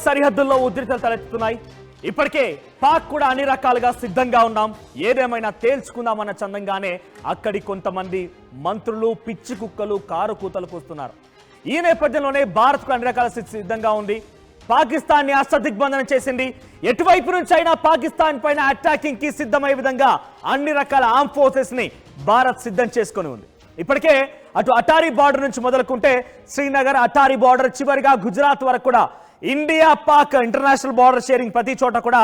సరిహద్దుల్లో ఉద్రిక్తతలు తలెత్తుతున్నాయి. ఇప్పటికే పాక్ కూడా అన్ని రకాలుగా సిద్ధంగా ఉన్నాం, ఏదేమైనా తేల్చుకుందామన్న చందంగానే అక్కడి కొంతమంది మంత్రులు పిచ్చి కుక్కలు కారు కూతలకు వస్తున్నారు. ఈ నేపథ్యంలోనే భారత్కు అన్ని రకాల సిద్ధంగా ఉంది. పాకిస్తాన్ని అష్టదిగ్బంధనం చేసింది. ఎటువైపు నుంచి అయినా పాకిస్తాన్ పైన అటాకింగ్ కి సిద్ధమయ్యే విధంగా అన్ని రకాల ఆర్మ్ ఫోర్సెస్ ని భారత్ సిద్ధం చేసుకొని ఉంది. ఇప్పటికే అటు అటారీ బార్డర్ నుంచి మొదలుకుంటే శ్రీనగర్ అటారీ బార్డర్ చివరిగా గుజరాత్ వరకు కూడా India Pak international border sharing ప్రతి చోట కూడా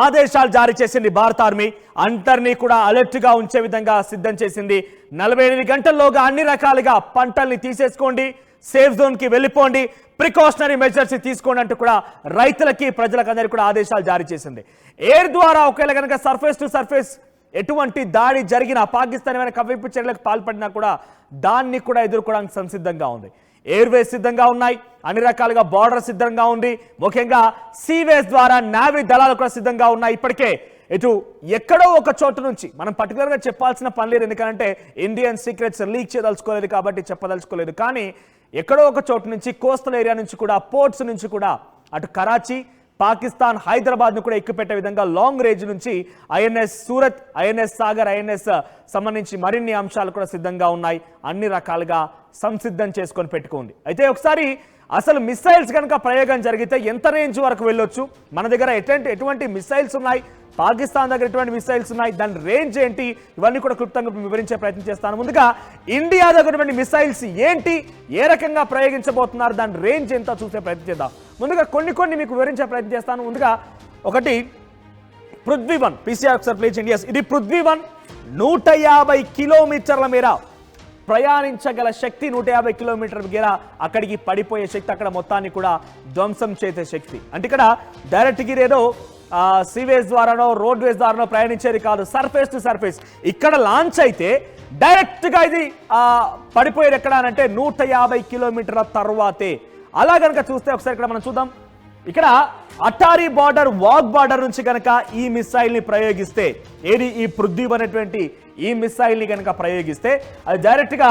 ఆదేశాలు జారీ చేసింది భారత ఆర్మీ. అందరినీ కూడా అలర్ట్ గా ఉంచే విధంగా సిద్ధం చేసింది. 48 గంటల్లోగా అన్ని రకాలుగా పంటల్ని తీసేసుకోండి, సేఫ్ జోన్ కి వెళ్ళిపోండి, ప్రికాషనరీ మెజర్స్ తీసుకోండి అంటూ కూడా రైతులకి ప్రజలకు అందరికీ కూడా ఆదేశాలు జారీ చేసింది. ఎయిర్ ద్వారా ఒకవేళ కనుక సర్ఫేస్ టు సర్ఫేస్ ఎటువంటి దాడి జరిగిన పాకిస్తాన్ ఏమైనా కవ్వింపు చర్యలకు పాల్పడినా కూడా దాన్ని కూడా ఎదుర్కోవడానికి సంసిద్ధంగా ఉంది. ఎయిర్వేస్ సిద్ధంగా ఉన్నాయి, అన్ని రకాలుగా బార్డర్ సిద్ధంగా ఉంది, ముఖ్యంగా సీవేస్ ద్వారా నావీ దళాలు కూడా సిద్ధంగా ఉన్నాయి. ఇప్పటికే ఇటు ఎక్కడో ఒక చోటు నుంచి మనం పర్టికులర్గా చెప్పాల్సిన పని లేదు, ఎందుకంటే ఇండియన్ సీక్రెట్స్ లీక్ చేయదలుచుకోలేదు కాబట్టి చెప్పదలుచుకోలేదు. కానీ ఎక్కడో ఒక చోటు నుంచి కోస్టల్ ఏరియా నుంచి కూడా పోర్ట్స్ నుంచి కూడా అటు కరాచీ పాకిస్తాన్ హైదరాబాద్ను కూడా ఎక్కుపెట్టే విధంగా లాంగ్ రేంజ్ నుంచి INS Surat, INS Sagar, INS సంబంధించి మరిన్ని అంశాలు కూడా సిద్ధంగా ఉన్నాయి. అన్ని రకాలుగా సంసిద్ధం చేసుకొని పెట్టుకుంది. అయితే ఒకసారి అసలు మిసైల్స్ కనుక ప్రయోగం జరిగితే ఎంత రేంజ్ వరకు వెళ్ళొచ్చు, మన దగ్గర ఎటువంటి మిసైల్స్ ఉన్నాయి, పాకిస్తాన్ దగ్గర ఎటువంటి మిసైల్స్ ఉన్నాయి, దాని రేంజ్ ఏంటి, ఇవన్నీ కూడా క్లుప్తంగా వివరించే ప్రయత్నం చేస్తాను. ముందుగా ఇండియా దగ్గర మిసైల్స్ ఏంటి, ఏ రకంగా ప్రయోగించబోతున్నారు, దాని రేంజ్ ఎంత చూసే ప్రయత్నం చేద్దాం. ముందుగా కొన్ని మీకు వివరించే ప్రయత్నం చేస్తాను. ముందుగా ఒకటి పృథ్వీ-1 పీసీఆర్ ఒకసారి ప్లే చేయండి. ఇది పృథ్వీ-1 150 కిలోమీటర్ల మేర ప్రయాణించగల శక్తి, 150 కిలోమీటర్ల మేర అక్కడికి పడిపోయే శక్తి, అక్కడ మొత్తాన్ని కూడా ధ్వంసం చేసే శక్తి. అంటే ఇక్కడ డైరెక్ట్గా ఏదో సీవేస్ ద్వారానో రోడ్వేస్ ద్వారానో ప్రయాణించేది కాదు, సర్ఫేస్ టు సర్ఫేస్. ఇక్కడ లాంచ్ అయితే డైరెక్ట్గా ఇది పడిపోయేది ఎక్కడ అంటే 150 కిలోమీటర్ల తర్వాతే. అలా కనుక చూస్తే ఒకసారి ఇక్కడ మనం చూద్దాం. ఇక్కడ అటారీ బార్డర్ వాగ్ బార్డర్ నుంచి కనుక ఈ మిసైల్ ని ప్రయోగిస్తే, ఏది ఈ పృథ్వీ అనేటువంటి ఈ మిసైల్ ని కనుక ప్రయోగిస్తే అది డైరెక్ట్ గా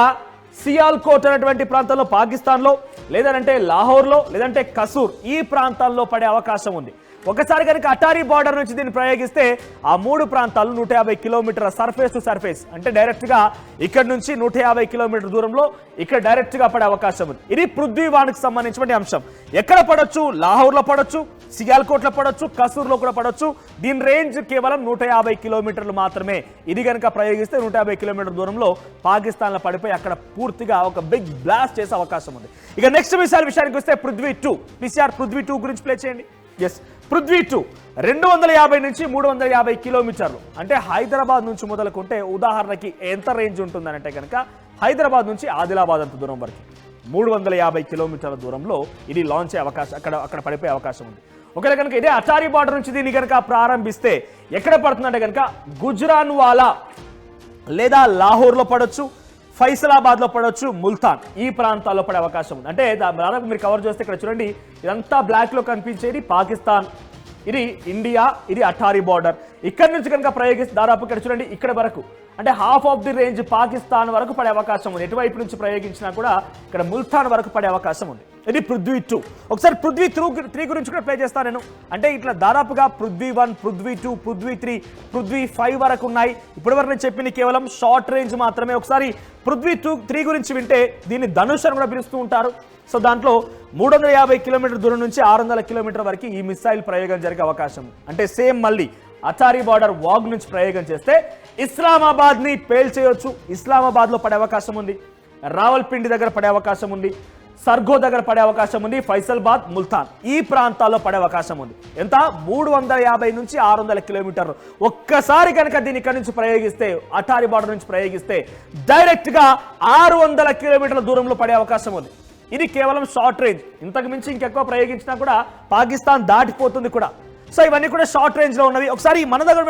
సియాల్కోట్ అనేటువంటి ప్రాంతంలో పాకిస్తాన్లో, లేదంటే లాహోర్లో, లేదంటే కసూర్ ఈ ప్రాంతాల్లో పడే అవకాశం ఉంది. ఒకసారి కనుక అటారీ బార్డర్ నుంచి దీన్ని ప్రయోగిస్తే ఆ 3 ప్రాంతాలు 150 కిలోమీటర్ల సర్ఫేస్ టు సర్ఫేస్, అంటే డైరెక్ట్ గా ఇక్కడ నుంచి 150 కిలోమీటర్ దూరంలో ఇక్కడ డైరెక్ట్ గా పడే అవకాశం ఉంది. ఇది పృథ్వీ-1కి సంబంధించిన అంశం. ఎక్కడ పడొచ్చు, లాహోర్లో పడొచ్చు, సియాల్కోట్లో పడొచ్చు, కసూర్లో కూడా పడొచ్చు. దీని రేంజ్ కేవలం 150 కిలోమీటర్లు మాత్రమే. ఇది కనుక ప్రయోగిస్తే 150 కిలోమీటర్ దూరంలో పాకిస్తాన్లో పడిపోయి అక్కడ పూర్తిగా ఒక బిగ్ బ్లాస్ట్ చేసే అవకాశం ఉంది. ఇక నెక్స్ట్ మిసైల్ విషయానికి వస్తే పృథ్వీ-2 పీసీఆర్ పృథ్వీ-2 గురించి ప్లే చేయండి. ఎస్, పృథ్వీ-2 250 నుంచి 350 కిలోమీటర్లు, అంటే హైదరాబాద్ నుంచి మొదలుకుంటే ఉదాహరణకి ఎంత రేంజ్ ఉంటుందనంటే కనుక హైదరాబాద్ నుంచి ఆదిలాబాద్ అంత దూరం వరకు 350 కిలోమీటర్ల దూరంలో ఇది లాంచ్ అయ్యే అవకాశం, అక్కడ పడిపోయే అవకాశం ఉంది. ఒకవేళ కనుక ఇదే అటారీ బార్డర్ నుంచి దీన్ని కనుక ప్రారంభిస్తే ఎక్కడ పడుతుందంటే కనుక గుజ్రాన్వాలా లేదా లాహోర్లో పడవచ్చు, ఫైసలాబాద్ లో పడవచ్చు, ముల్తాన్ ఈ ప్రాంతాల్లో పడే అవకాశం ఉంది. అంటే దాదాపు మీరు కవర్ చేస్తే ఇక్కడ చూడండి, ఇదంతా బ్లాక్ లో కనిపించేది పాకిస్తాన్, ఇది ఇండియా, ఇది అటారీ బార్డర్. ఇక్కడ నుంచి కనుక ప్రయోగిస్తే దాదాపు ఇక్కడ చూడండి ఇక్కడ వరకు, అంటే half of the range Pakistan వరకు పడే అవకాశం ఉంది. ఎటువైపు నుంచి ప్రయోగించినా కూడా ఇక్కడ ముల్తాన్ వరకు పడే అవకాశం ఉంది. ఇది పృథ్వీ-2. ఒకసారి పృథ్వీ-3 గురించి కూడా ప్లే చేస్తాను నేను. అంటే ఇట్లా దాదాపుగా పృథ్వీ-1, పృథ్వీ-2, పృథ్వీ-3, పృథ్వీ-5 వరకు ఉన్నాయి. ఇప్పటి వరకు నేను చెప్పింది కేవలం షార్ట్ రేంజ్ మాత్రమే. ఒకసారి పృథ్వీ-3 గురించి వింటే దీన్ని ధనుష్ అని కూడా పిలుస్తూ ఉంటారు. సో దాంట్లో 350 కిలోమీటర్ దూరం నుంచి 600 కిలోమీటర్ వరకు ఈ మిసైల్ ప్రయోగం జరిగే అవకాశం. అంటే సేమ్ మళ్ళీ అటారీ బార్డర్ వాగ్ నుంచి ప్రయోగం చేస్తే ఇస్లామాబాద్ ని పేల్చేయొచ్చు, ఇస్లామాబాద్ లో పడే అవకాశం ఉంది, రావల్పిండి దగ్గర పడే అవకాశం ఉంది, సర్గో దగ్గర పడే అవకాశం ఉంది, ఫైసలాబాద్, ముల్తాన్ ఈ ప్రాంతాల్లో పడే అవకాశం ఉంది. ఎంత 350 నుంచి 600 కిలోమీటర్లు. ఒక్కసారి కనుక దీని ఇక్కడ నుంచి ప్రయోగిస్తే, అటారీ బార్డర్ నుంచి ప్రయోగిస్తే డైరెక్ట్ గా 600 కిలోమీటర్ల దూరంలో పడే అవకాశం ఉంది. ఇది కేవలం షార్ట్ రేంజ్, ఇంతకు మించి ఇంకెక్కువ ప్రయోగించినా కూడా పాకిస్తాన్ దాటిపోతుంది కూడా. సో ఇవన్నీ కూడా షార్ట్ రేంజ్ లో ఉన్నవి. ఒకసారి మన దగ్గర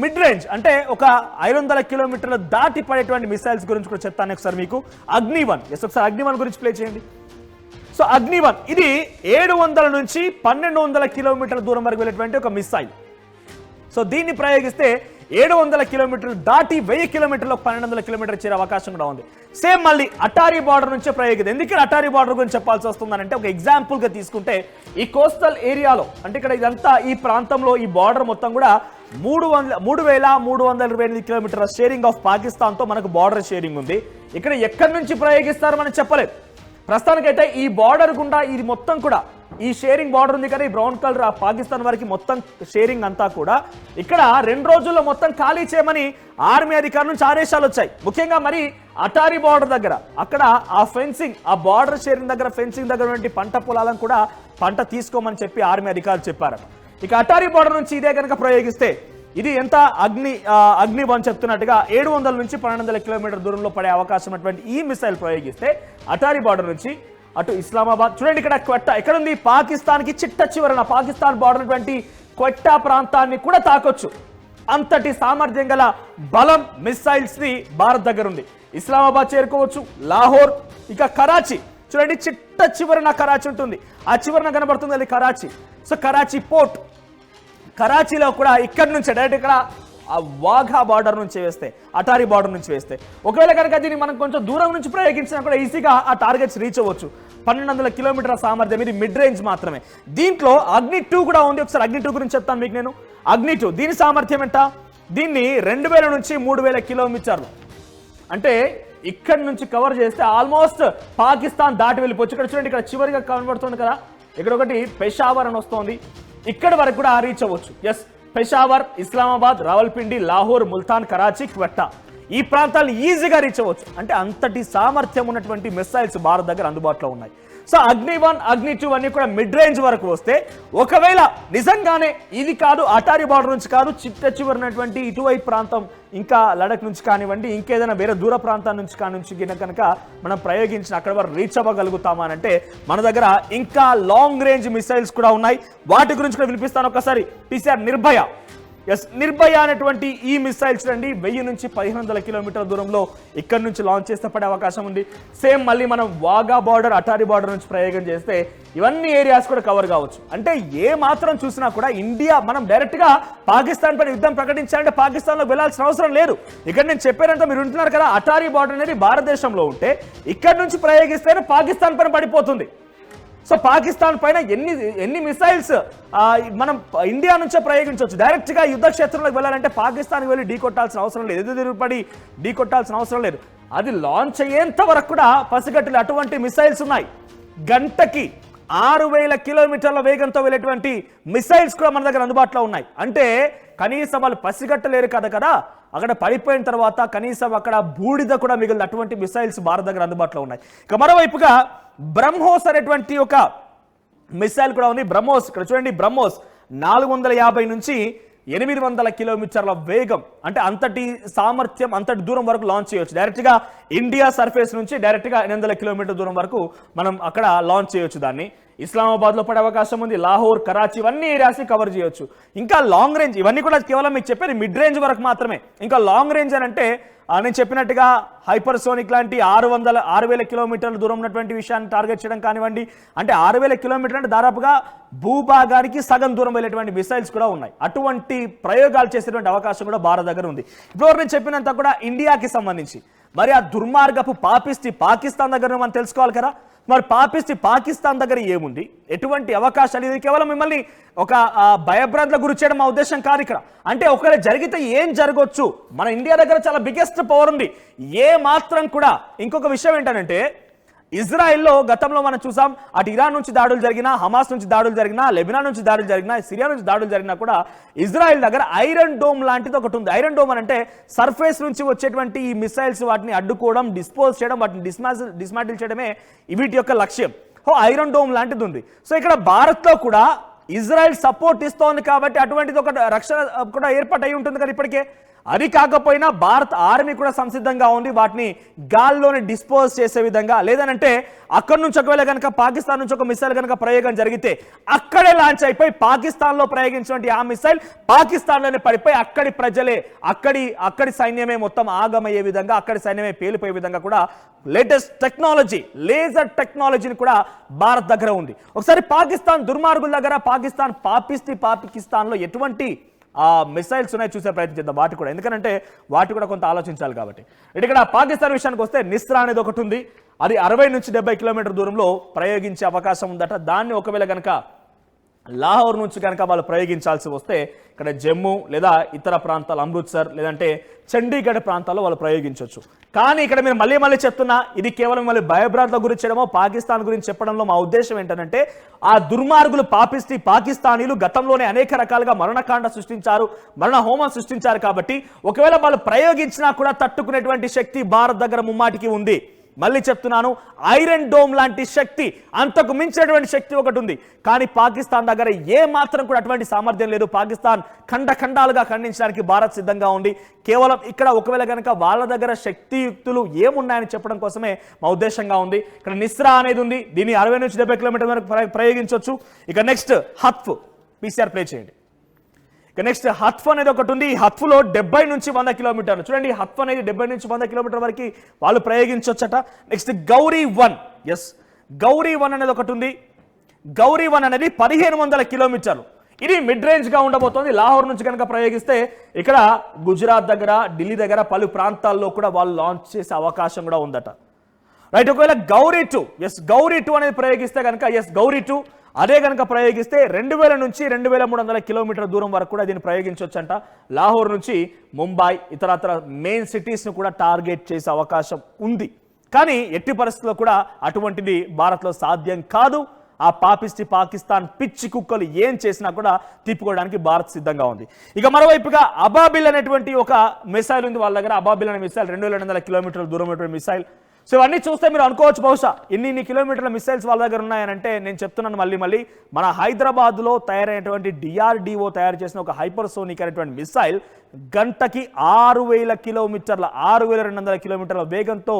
మిడ్ రేంజ్ అంటే ఒక 500 కిలోమీటర్లు దాటి పడేటువంటి మిసైల్స్ గురించి కూడా చెప్తాను ఒకసారి మీకు. అగ్ని-1, ఒకసారి అగ్ని-1 గురించి ప్లే చేయండి. సో అగ్ని-1 ఇది 700 నుంచి 1200 కిలోమీటర్ల దూరం వరకు వెళ్ళేటువంటి ఒక మిసైల్. సో దీన్ని ప్రయోగిస్తే 700 కిలోమీటర్లు దాటి 1000 కిలోమీటర్లకు 1200 కిలోమీటర్లు చేరే అవకాశం కూడా ఉంది. సేమ్ మళ్ళీ అటారీ బార్డర్ నుంచే ప్రయోగిద్దాం. ఎందుకంటే అటారీ బార్డర్ గురించి చెప్పాల్సి వస్తుందంటే ఒక ఎగ్జాంపుల్ గా తీసుకుంటే ఈ కోస్టల్ ఏరియాలో అంటే ఇక్కడ ఇదంతా ఈ ప్రాంతంలో ఈ బార్డర్ మొత్తం కూడా 3328 కిలోమీటర్ల షేరింగ్ ఆఫ్ పాకిస్తాన్ తో మనకు బార్డర్ షేరింగ్ ఉంది. ఇక్కడ ఎక్కడి నుంచి ప్రయోగిస్తారు మనం చెప్పలేదు. ప్రస్తుతానికైతే ఈ బార్డర్ గుండా ఇది మొత్తం కూడా ఈ షేరింగ్ బార్డర్ ఉంది కదా, ఈ బ్రౌన్ కలర్ ఆ పాకిస్తాన్ వరకు మొత్తం షేరింగ్ అంతా కూడా ఇక్కడ 2 రోజుల్లో మొత్తం ఖాళీ చేయమని ఆర్మీ అధికారుల నుంచి ఆదేశాలు వచ్చాయి. ముఖ్యంగా మరి అటారీ బార్డర్ దగ్గర అక్కడ ఆ ఫెన్సింగ్ ఆ బార్డర్ షేరింగ్ దగ్గర ఫెన్సింగ్ దగ్గర పంట పొలాలను కూడా పంట తీసుకోమని చెప్పి ఆర్మీ అధికారులు చెప్పారు. ఇక అటారీ బార్డర్ నుంచి ఇదే కనుక ప్రయోగిస్తే ఇది ఎంత అగ్ని వన్ చెప్తున్నట్టుగా 700 నుంచి 1200 కిలోమీటర్ దూరంలో పడే అవకాశం ఉన్నటువంటి ఈ మిసైల్ ప్రయోగిస్తే అటారీ బార్డర్ నుంచి అటు ఇస్లామాబాద్ చూడండి ఇక్కడ క్వెట్టా ఎక్కడుంది పాకిస్తాన్కి చిట్ట చివరన పాకిస్తాన్ బార్డర్ అటువంటి క్వెట్టా ప్రాంతాన్ని కూడా తాకొచ్చు. అంతటి సామర్థ్యం గల బలం మిసైల్స్ ని భారత్ దగ్గర ఉంది. ఇస్లామాబాద్ చేరుకోవచ్చు, లాహోర్, ఇక కరాచీ చూడండి చిట్ట చివరన కరాచీ ఉంటుంది. ఆ చివరన కనబడుతుంది అది కరాచీ. సో కరాచీ పోర్ట్ కరాచీలో కూడా ఇక్కడ నుంచి డైరెక్ట్ ఇక్కడ వాఘా బార్డర్ నుంచి వేస్తే అటారీ బార్డర్ నుంచి వేస్తే ఒకవేళ కనుక దీన్ని మనం కొంచెం దూరం నుంచి ప్రయోగించినా కూడా ఈజీగా ఆ టార్గెట్స్ రీచ్ అవ్వచ్చు. 1200 కిలోమీటర్ల సామర్థ్యం, ఇది మిడ్ రేంజ్ మాత్రమే. దీంట్లో అగ్ని 2 కూడా ఉంది. ఒకసారి అగ్ని 2 గురించి చెప్తాను మీకు నేను. అగ్ని 2 దీని సామర్థ్యం ఎంత? దీన్ని 2000 నుంచి 3000 కిలోమీటర్లు అంటే ఇక్కడ నుంచి కవర్ చేస్తే ఆల్మోస్ట్ పాకిస్తాన్ దాటి వెళ్ళిపోవచ్చు. ఇక్కడ చూడండి ఇక్కడ చివరిగా కనబడుతుంది కదా, ఇక్కడ ఒకటి పెషావర్ అని వస్తుంది, ఇక్కడ వరకు కూడా రీచ్ అవ్వచ్చు. ఎస్, పెషావర్, ఇస్లామాబాద్, రావల్పిండి, లాహోర్, ముల్తాన్, కరాచీ, క్వెట్టా ఈ ప్రాంతాలు ఈజీగా రీచ్ అవ్వచ్చు. అంటే అంతటి సామర్థ్యం ఉన్నటువంటి మిసైల్స్ భారత్ దగ్గర అందుబాటులో ఉన్నాయి. సో అగ్ని 1 అగ్ని 2 అన్ని కూడా మిడ్ రేంజ్ వరకు వస్తే ఒకవేళ నిజంగానే ఇది కాదు అటారీ బార్డర్ నుంచి కాదు చిట్ట చివరినటువంటి ఇటువైపు ప్రాంతం ఇంకా లడక్ నుంచి కానివ్వండి ఇంకేదైనా వేరే దూర ప్రాంతం నుంచి కనుక మనం ప్రయోగించిన అక్కడ వరకు రీచ్ అవ్వగలుగుతామా అంటే మన దగ్గర ఇంకా లాంగ్ రేంజ్ మిసైల్స్ కూడా ఉన్నాయి. వాటి గురించి కూడా వినిపిస్తాను ఒకసారి. PCR నిర్భయ, ఎస్ నిర్భయ అనేటువంటి ఈ మిసైల్స్ అండి 1000 నుంచి 1500 కిలోమీటర్ల దూరంలో ఇక్కడ నుంచి లాంచ్ చేస్తే పడే అవకాశం ఉంది. సేమ్ మళ్ళీ మనం వాఘా బార్డర్ అటారీ బార్డర్ నుంచి ప్రయోగం చేస్తే ఇవన్నీ ఏరియాస్ కూడా కవర్ కావచ్చు. అంటే ఏ మాత్రం చూసినా కూడా ఇండియా మనం డైరెక్ట్ గా పాకిస్తాన్ పైన యుద్ధం ప్రకటించాలంటే పాకిస్తాన్ లో వెళ్లాల్సిన అవసరం లేదు. ఇక్కడ నేను చెప్పానంతా మీరు వింటున్నారు కదా, అటారీ బార్డర్ అనేది భారతదేశంలో ఉంటే ఇక్కడ నుంచి ప్రయోగిస్తేనే పాకిస్తాన్ పైన పడిపోతుంది. సో పాకిస్తాన్ పైన ఎన్ని మిసైల్స్ మనం ఇండియా నుంచే ప్రయోగించవచ్చు. డైరెక్ట్ గా యుద్ధ క్షేత్రంలోకి వెళ్ళాలంటే పాకిస్తాన్కి వెళ్ళి ఢీ కొట్టాల్సిన అవసరం లేదు, ఎదురుపడి ఢీ కొట్టాల్సిన అవసరం లేదు. అది లాంచ్ అయ్యేంత వరకు కూడా పసిగట్టులు అటువంటి మిసైల్స్ ఉన్నాయి. గంటకి 6000 కిలోమీటర్ల వేగంతో వెళ్ళేటువంటి మిసైల్స్ కూడా మన దగ్గర అందుబాటులో ఉన్నాయి. అంటే కనీసం వాళ్ళు పసిగట్టలేరు కదా, అక్కడ పడిపోయిన తర్వాత కనీసం అక్కడ బూడిద కూడా మిగిలిన అటువంటి మిసైల్స్ భారత్ దగ్గర అందుబాటులో ఉన్నాయి. ఇక మరోవైపుగా బ్రహ్మోస్ అనేటువంటి ఒక మిసైల్ కూడా ఉంది. బ్రహ్మోస్ ఇక్కడ చూడండి, బ్రహ్మోస్ 450 నుంచి 800 కిలోమీటర్ల వేగం అంటే అంతటి సామర్థ్యం అంతటి దూరం వరకు లాంచ్ చేయొచ్చు. డైరెక్ట్గా ఇండియా సర్ఫేస్ నుంచి డైరెక్ట్గా 800 కిలోమీటర్ దూరం వరకు మనం అక్కడ లాంచ్ చేయొచ్చు. దాన్ని ఇస్లామాబాద్లో పడే అవకాశం ఉంది, లాహోర్, కరాచీ ఇవన్నీ ఏరియాస్ని కవర్ చేయొచ్చు. ఇంకా లాంగ్ రేంజ్ ఇవన్నీ కూడా కేవలం మీకు చెప్పేది మిడ్ రేంజ్ వరకు మాత్రమే. ఇంకా లాంగ్ రేంజ్ అని అంటే నేను చెప్పినట్టుగా హైపర్సోనిక్ లాంటి 6000 కిలోమీటర్ల దూరం ఉన్నటువంటి విషయాన్ని టార్గెట్ చేయడం కానివ్వండి. అంటే 6000 కిలోమీటర్లు అంటే దాదాపుగా భూభాగానికి సగం దూరం వెళ్ళేటువంటి మిసైల్స్ కూడా ఉన్నాయి. అటువంటి ప్రయోగాలు చేసేటువంటి అవకాశం కూడా భారత్ దగ్గర ఉంది. ఇప్పుడు నేను చెప్పినంత కూడా ఇండియాకి సంబంధించి మరి ఆ దుర్మార్గపు పాపిస్టి పాకిస్తాన్ దగ్గర మనం తెలుసుకోవాలి కదా. మరి పాపిస్టి పాకిస్తాన్ దగ్గర ఏముంది, ఎటువంటి అవకాశాలు, ఇది కేవలం మిమ్మల్ని ఒక భయభ్రాంతులకు గురి చేయడం మా ఉద్దేశం కాదు ఇక్కడ. అంటే ఒకవేళ జరిగితే ఏం జరగవచ్చు, మన ఇండియా దగ్గర చాలా బిగ్గెస్ట్ పవర్ ఉంది. ఏ మాత్రం కూడా ఇంకొక విషయం ఏంటంటే ఇజ్రాయెల్లో గతంలో మనం చూసాం, అటు ఇరాన్ నుంచి దాడులు జరిగినా, హమాస్ నుంచి దాడులు జరిగినా, లెబనాన్ నుంచి దాడులు జరిగినా, సిరియా నుంచి దాడులు జరిగినా కూడా ఇజ్రాయెల్ దగ్గర ఐరన్ డోమ్ లాంటిది ఒకటి ఉంది. ఐరన్ డోమ్ అంటే సర్ఫేస్ నుంచి వచ్చేటువంటి ఈ మిసైల్స్ వాటిని అడ్డుకోవడం, డిస్పోజ్ చేయడం, వాటిని డిస్మాంటిల్ చేయడమే వీటి యొక్క లక్ష్యం. ఐరన్ డోమ్ లాంటిది ఉంది. సో ఇక్కడ భారత్లో కూడా ఇజ్రాయెల్ సపోర్ట్ ఇస్తోంది కాబట్టి అటువంటిది ఒక రక్షణ కూడా ఏర్పాటు అయి ఉంటుంది కదా ఇప్పటికే. అది కాకపోయినా భారత్ ఆర్మీ కూడా సంసిద్ధంగా ఉంది వాటిని గాల్లోనే డిస్పోజ్ చేసే విధంగా. లేదనంటే అక్కడి నుంచి ఒకవేళ కనుక పాకిస్తాన్ నుంచి ఒక మిసైల్ కనుక ప్రయోగం జరిగితే అక్కడే లాంచ్ అయిపోయి పాకిస్తాన్లో ప్రయోగించినటువంటి ఆ మిసైల్ పాకిస్తాన్లోనే పడిపోయి అక్కడి ప్రజలే అక్కడి సైన్యమే మొత్తం ఆగమయ్యే విధంగా, అక్కడి సైన్యమే పేలిపోయే విధంగా కూడా లేటెస్ట్ టెక్నాలజీ, లేజర్ టెక్నాలజీని కూడా భారత్ దగ్గర ఉంది. ఒకసారి పాకిస్తాన్ దుర్మార్గుల దగ్గర పాకిస్తాన్లో ఎటువంటి ఆ మిసైల్స్ ఉన్నాయి చూసే ప్రయత్నం చేద్దాం వాటి కూడా, ఎందుకంటే వాటి కూడా కొంత ఆలోచించాలి కాబట్టి. ఇక్కడ పాకిస్తాన్ విషయానికి వస్తే నిస్రా అనేది ఒకటి ఉంది, అది 60 నుంచి 70 కిలోమీటర్ దూరంలో ప్రయోగించే అవకాశం ఉందట. దాన్ని ఒకవేళ కనుక లాహోర్ నుంచి కనుక వాళ్ళు ప్రయోగించాల్సి వస్తే ఇక్కడ జమ్మూ లేదా ఇతర ప్రాంతాలు అమృత్సర్ లేదంటే చండీగఢ్ ప్రాంతాల్లో వాళ్ళు ప్రయోగించవచ్చు. కానీ ఇక్కడ మీరు మళ్ళీ చెప్తున్నా, ఇది కేవలం మళ్ళీ భయభ్రాంతుల గురించి చెప్పడమో పాకిస్తాన్ గురించి చెప్పడంలో మా ఉద్దేశం ఏంటంటే, ఆ దుర్మార్గులు పాకిస్తానీలు గతంలోనే అనేక రకాలుగా మరణకాండ సృష్టించారు, మరణ హోమం సృష్టించారు. కాబట్టి ఒకవేళ వాళ్ళు ప్రయోగించినా కూడా తట్టుకునేటువంటి శక్తి భారత్ దగ్గర ముమ్మాటికి ఉంది. మళ్ళీ చెప్తున్నాను, ఐరన్ డోమ్ లాంటి శక్తి, అంతకు మించినటువంటి శక్తి ఒకటి ఉంది. కానీ పాకిస్తాన్ దగ్గర ఏ మాత్రం కూడా అటువంటి సామర్థ్యం లేదు. పాకిస్తాన్ ఖండాలుగా ఖండించడానికి భారత్ సిద్ధంగా ఉంది. కేవలం ఇక్కడ ఒకవేళ కనుక వాళ్ళ దగ్గర శక్తియుక్తులు ఏమున్నాయని చెప్పడం కోసమే మా ఉద్దేశంగా ఉంది. ఇక్కడ నిస్రా అనేది ఉంది, దీన్ని 60 నుంచి 70 కిలోమీటర్ వరకు ప్రయోగించవచ్చు. ఇక నెక్స్ట్ హత్ఫ్, పీసీఆర్ ప్లే చేయండి. ఇక నెక్స్ట్ హత్ఫ్ అనేది ఒకటి ఉంది. ఈ హత్ఫ్లో 70 నుంచి 100 కిలోమీటర్లు, చూడండి హత్ఫ్ అనేది 70 నుంచి 100 కిలోమీటర్ వరకు వాళ్ళు ప్రయోగించవచ్చట. నెక్స్ట్ గౌరీ 1, ఎస్ గౌరీ 1 అనేది ఒకటి ఉంది. గౌరీ 1 అనేది 1500 కిలోమీటర్లు. ఇది మిడ్ రేంజ్ గా ఉండబోతోంది. లాహోర్ నుంచి కనుక ప్రయోగిస్తే ఇక్కడ గుజరాత్ దగ్గర, ఢిల్లీ దగ్గర పలు ప్రాంతాల్లో కూడా వాళ్ళు లాంచ్ చేసే అవకాశం కూడా ఉందట. రైట్, ఒకవేళ గౌరీ 2, ఎస్ గౌరీ 2 అనేది ప్రయోగిస్తే కనుక, ఎస్ గౌరీ 2 అదే కనుక ప్రయోగిస్తే 2000 నుంచి 2300 కిలోమీటర్ దూరం వరకు కూడా దీన్ని ప్రయోగించవచ్చంట. లాహోర్ నుంచి ముంబై ఇతరత్ర మెయిన్ సిటీస్ను కూడా టార్గెట్ చేసే అవకాశం ఉంది. కానీ ఎట్టి పరిస్థితుల్లో కూడా అటువంటిది భారత్లో సాధ్యం కాదు. ఆ పాకిస్తాన్ పిచ్చి కుక్కలు ఏం చేసినా కూడా తిప్పుకోవడానికి భారత్ సిద్ధంగా ఉంది. ఇక మరోవైపుగా అబాబిల్ అనేటువంటి ఒక మిసైల్ ఉంది వాళ్ళ దగ్గర. అబాబిల్ అనే మిసైల్ 2200 కిలోమీటర్ల దూరం ఉన్నటువంటి మిసైల్. సో ఇవన్నీ చూస్తే మీరు అనుకోవచ్చు, బహుశా ఇన్ని కిలోమీటర్ల మిసైల్స్ వాళ్ళ దగ్గర ఉన్నాయనంటే, నేను చెప్తున్నాను మళ్ళీ మన హైదరాబాద్లో తయారైనటువంటి DRDO తయారు చేసిన ఒక హైపర్సోనిక్ అనేటువంటి మిసైల్ గంటకి 6000 కిలోమీటర్ల 6200 కిలోమీటర్ల వేగంతో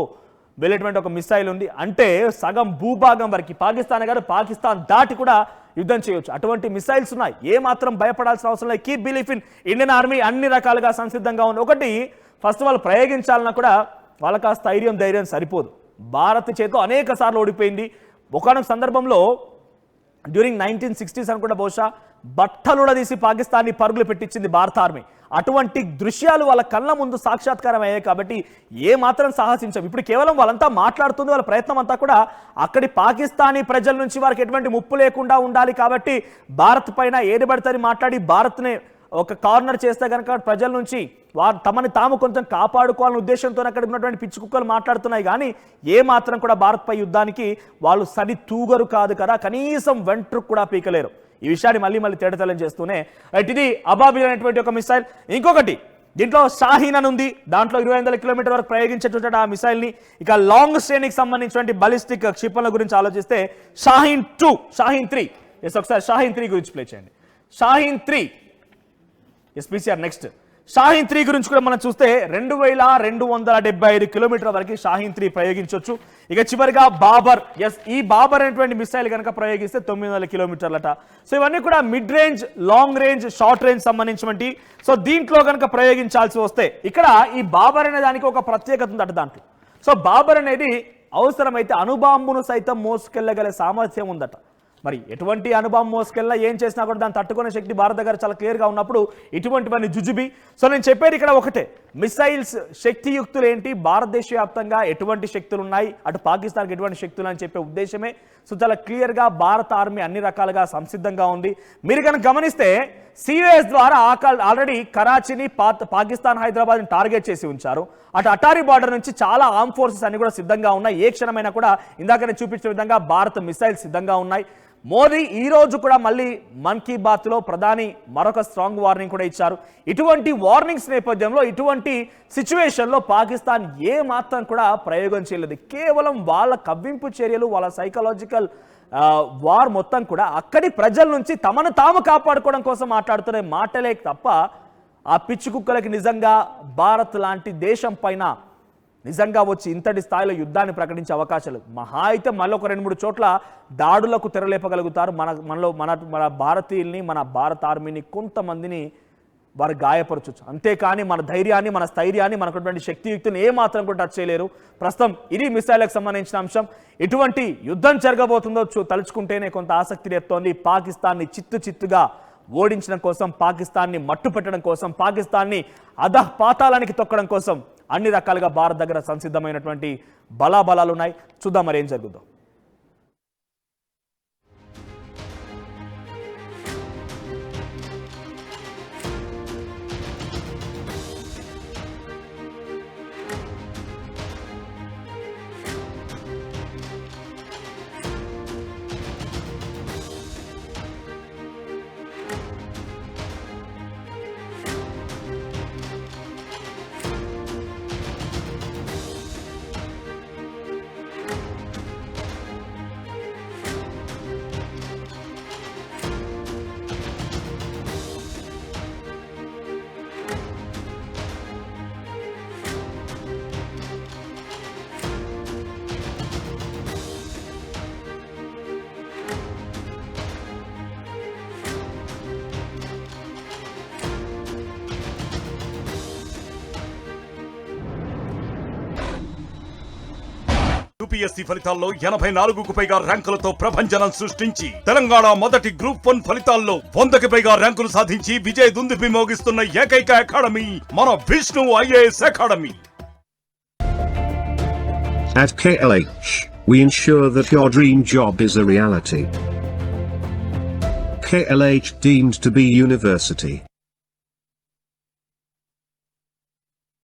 వెళ్ళేటువంటి ఒక మిసైల్ ఉంది. అంటే సగం భూభాగం వరకు పాకిస్తాన్ దాటి కూడా యుద్ధం చేయవచ్చు. అటువంటి మిసైల్స్ ఉన్నాయి. ఏ మాత్రం భయపడాల్సిన అవసరం లేదు. Keep belief in Indian army అన్ని రకాలుగా సంసిద్ధంగా ఉంది. ఒకటి, ఫస్ట్ వాళ్ళు ప్రయోగించాలన్నా కూడా వాళ్ళకి ఆ ధైర్యం సరిపోదు. భారత్ చేతిలో అనేక సార్లు ఓడిపోయింది. ఒకనొక సందర్భంలో డ్యూరింగ్ 1960s అనుకుంటా బహుశా బట్టలుడ తీసి పాకిస్తాన్ని పరుగులు పెట్టించింది భారత ఆర్మీ. అటువంటి దృశ్యాలు వాళ్ళ కళ్ళ ముందు సాక్షాత్కారం అయ్యాయి. కాబట్టి ఏ మాత్రం సాహసించాం. ఇప్పుడు కేవలం వాళ్ళంతా మాట్లాడుతుంది, వాళ్ళ ప్రయత్నం అంతా కూడా అక్కడి పాకిస్తానీ ప్రజల నుంచి వారికి ఎటువంటి ముప్పు లేకుండా ఉండాలి. కాబట్టి భారత్ పైన ఏది పడితే మాట్లాడి భారత్ని ఒక కార్నర్ చేస్తే కనుక ప్రజల నుంచి వారు తమని తాము కొంచెం కాపాడుకోవాలనే ఉద్దేశంతో అక్కడ ఉన్నటువంటి పిచ్చి కుక్కలు మాట్లాడుతున్నాయి. కానీ ఏ మాత్రం కూడా భారత్పై యుద్ధానికి వాళ్ళు సరి తూగరు కాదు కదా, కనీసం వెంట్రుకు కూడా పీకలేరు. ఈ విషయాన్ని మళ్ళీ తేటతెల్లం చేస్తూనే ఇది అబాబిల్ అనేటువంటి ఒక మిసైల్. ఇంకొకటి దీంట్లో షాహీన్ అని ఉంది, దాంట్లో 2500 కిలోమీటర్ వరకు ప్రయోగించేటువంటి ఆ మిసైల్ని. ఇక లాంగ్ శ్రేణికి సంబంధించినటువంటి బలిస్టిక్ క్షిపణుల గురించి ఆలోచిస్తే షాహీన్ 2, షాహీన్ 3, ఎస్ ఒకసారి షాహీన్ 3 గురించి ప్లే చేయండి. షాహీన్ 3, ఎస్పీసీఆర్ నెక్స్ట్ షాహీన్ 3 గురించి కూడా మనం చూస్తే 2275 కిలోమీటర్ల వరకు షాహీన్ 3 ప్రయోగించవచ్చు. ఇక చివరిగా బాబర్, ఎస్ ఈ బాబర్ అనేటువంటి మిసైల్ కనుక ప్రయోగిస్తే 900 కిలోమీటర్లట. సో ఇవన్నీ కూడా mid range, long range, short range సంబంధించినటువంటి. సో దీంట్లో కనుక ప్రయోగించాల్సి వస్తే ఇక్కడ ఈ బాబర్ అనే దానికి ఒక ప్రత్యేకత ఉందట దాంట్లో. సో బాబర్ అనేది అవసరమైతే అణుబాంబును సైతం మోసుకెళ్లగల సామర్థ్యం ఉందట. మరి ఎటువంటి అనుభవం మోసుకెళ్ళినా ఏం చేసినా కూడా దాన్ని తట్టుకునే శక్తి భారత్ దగ్గర చాలా క్లియర్గా ఉన్నప్పుడు ఇటువంటివన్నీ జుజుబి. సో నేను చెప్పేది ఇక్కడ ఒకటే, మిసైల్స్ శక్తియుక్తులు ఏంటి, భారతదేశ వ్యాప్తంగా ఎటువంటి శక్తులు ఉన్నాయి, అటు పాకిస్తాన్కి ఎటువంటి శక్తులు అని చెప్పే ఉద్దేశమే. సో చాలా క్లియర్గా భారత ఆర్మీ అన్ని రకాలుగా సంసిద్ధంగా ఉంది. మీరు కనుక గమనిస్తే సియుఎస్ ద్వారా ఆల్రెడీ కరాచీని పాకిస్తాన్ హైదరాబాద్ని టార్గెట్ చేసి ఉంచారు. అటు అటారీ బార్డర్ నుంచి చాలా ఆర్మ్ ఫోర్సెస్ అన్ని కూడా సిద్ధంగా ఉన్నాయి. ఏ క్షణమైనా కూడా ఇందాక నేను చూపించిన విధంగా భారత మిసైల్స్ సిద్ధంగా ఉన్నాయి. మోదీ ఈ రోజు కూడా మళ్ళీ మన్ కీ బాత్లో ప్రధాని మరొక స్ట్రాంగ్ వార్నింగ్ కూడా ఇచ్చారు. ఇటువంటి వార్నింగ్స్ నేపథ్యంలో, ఇటువంటి సిచ్యువేషన్లో పాకిస్తాన్ ఏ మాత్రం కూడా ప్రయోగం చేయలేదు. కేవలం వాళ్ళ కవ్వింపు చర్యలు, వాళ్ళ సైకలాజికల్ వార్ మొత్తం కూడా అక్కడి ప్రజల నుంచి తమను తాము కాపాడుకోవడం కోసం మాట్లాడుతున్న మాటలే తప్ప ఆ పిచ్చి కుక్కలకి నిజంగా భారత్ లాంటి దేశం పైన నిజంగా వచ్చి ఇంతటి స్థాయిలో యుద్ధాన్ని ప్రకటించే అవకాశాలు మహా అయితే మళ్ళీ ఒక 2-3 చోట్ల దాడులకు తెరలేపగలుగుతారు. మన భారతీయుల్ని, మన భారత ఆర్మీని, కొంతమందిని వారు గాయపరచవచ్చు. అంతేకాని మన ధైర్యాన్ని, మన స్థైర్యాన్ని, మనకున్నటువంటి శక్తియుక్తిని ఏమాత్రం కూడా టచ్ చేయలేరు. ప్రస్తుతం ఇది మిసైల్కి సంబంధించిన అంశం. ఎటువంటి యుద్ధం జరగబోతుందో తలుచుకుంటేనే కొంత ఆసక్తి రేపుతోంది. పాకిస్తాన్ని చిత్తుగా ఓడించడం కోసం, పాకిస్తాన్ని మట్టుపెట్టడం కోసం, పాకిస్తాన్ని అధపాతాళానికి తొక్కడం కోసం అన్ని రకాలుగా భారత్ దగ్గర సంసిద్ధమైనటువంటి బలాబలాలు ఉన్నాయి. చూద్దాం మరి ఏం జరుగుతుందో. యూపీఎస్సీ ఫలితాల్లో 84కు పైగా ర్యాంకులతో ప్రభంజనం సృష్టించి తెలంగాణ మొదటి గ్రూప్ 1 ఫలితాల్లో 100కి పైగా ర్యాంకులు సాధించి విజయ దుందుభి మోగిస్తున్న ఏకైక అకాడమీ మన Vishnu IAS academy. At KLH, we ensure that your dream job is a reality. KLH deemed to be university.